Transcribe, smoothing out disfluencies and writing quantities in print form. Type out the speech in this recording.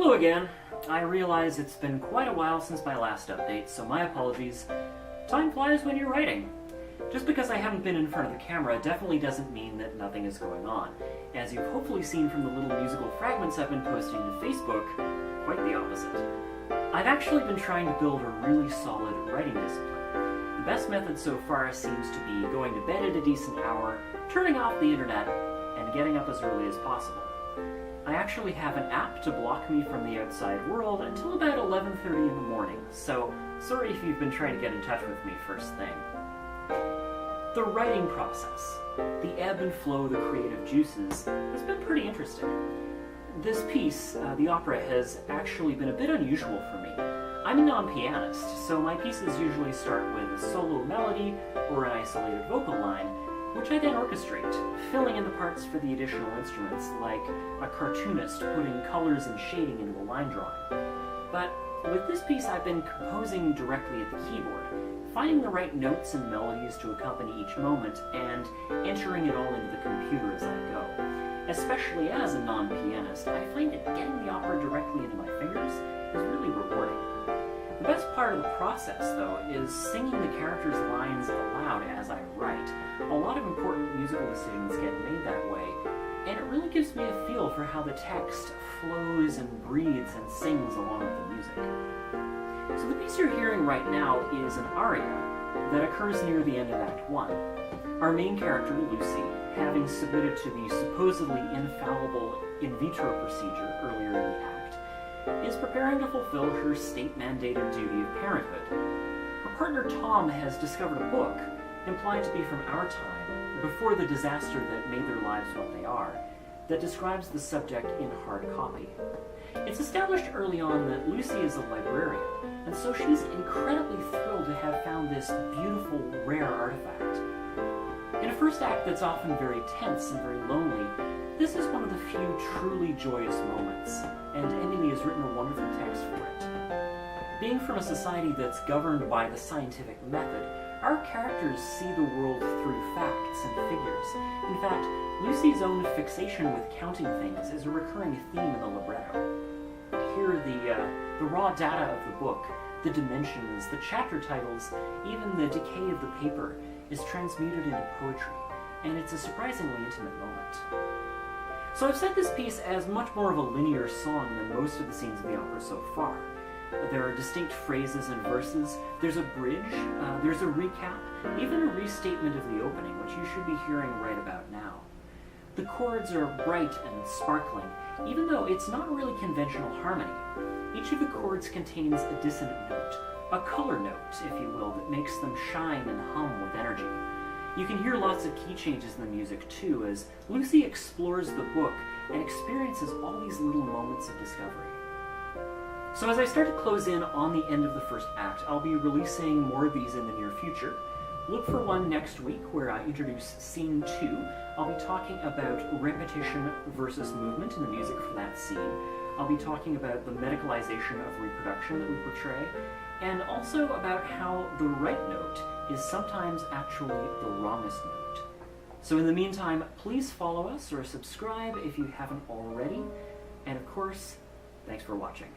Hello again. I realize it's been quite a while since my last update, so my apologies. Time flies when you're writing. Just because I haven't been in front of the camera definitely doesn't mean that nothing is going on. As you've hopefully seen from the little musical fragments I've been posting to Facebook, quite the opposite. I've actually been trying to build a really solid writing discipline. The best method so far seems to be going to bed at a decent hour, turning off the internet, and getting up as early as possible. I actually have an app to block me from the outside world until about 11:30 in the morning, so sorry if you've been trying to get in touch with me first thing. The writing process, the ebb and flow of the creative juices, has been pretty interesting. This piece, the opera, has actually been a bit unusual for me. I'm a non-pianist, so my pieces usually start with a solo melody or an isolated vocal line, which I then orchestrate, filling in the parts for the additional instruments, like a cartoonist putting colors and shading into a line drawing. But with this piece, I've been composing directly at the keyboard, finding the right notes and melodies to accompany each moment, and entering it all into the computer as I go. Especially as a non-pianist, I find that getting the opera directly into my fingers is really rewarding. The best part of the process, though, is singing the characters' lines aloud as I write. A lot of important musical decisions get made that way, and it really gives me a feel for how the text flows and breathes and sings along with the music. So the piece you're hearing right now is an aria that occurs near the end of Act 1. Our main character, Lucy, having submitted to the supposedly infallible in vitro procedure earlier in the act, is preparing to fulfill her state-mandated duty of parenthood. Her partner Tom has discovered a book, implied to be from our time, before the disaster that made their lives what they are, that describes the subject in hard copy. It's established early on that Lucy is a librarian, and so she's incredibly thrilled to have found this beautiful, rare artifact. In a first act that's often very tense and very lonely, this is one of the few truly joyous moments, and Emilie has written a wonderful text for it. Being from a society that's governed by the scientific method, our characters see the world through facts and figures. In fact, Lucy's own fixation with counting things is a recurring theme in the libretto. Here, the raw data of the book, the dimensions, the chapter titles, even the decay of the paper, is transmuted into poetry, and it's a surprisingly intimate moment. So I've set this piece as much more of a linear song than most of the scenes of the opera so far. There are distinct phrases and verses, there's a bridge, there's a recap, even a restatement of the opening, which you should be hearing right about now. The chords are bright and sparkling, even though it's not really conventional harmony. Each of the chords contains a dissonant note, a color note, if you will, that makes them shine and hum with energy. You can hear lots of key changes in the music too, as Lucy explores the book and experiences all these little moments of discovery. So as I start to close in on the end of the first act, I'll be releasing more of these in the near future. Look for one next week where I introduce Scene 2. I'll be talking about repetition versus movement in the music for that scene. I'll be talking about the medicalization of reproduction that we portray, and also about how the right note is sometimes actually the wrongest note. So in the meantime, please follow us or subscribe if you haven't already, and of course, thanks for watching.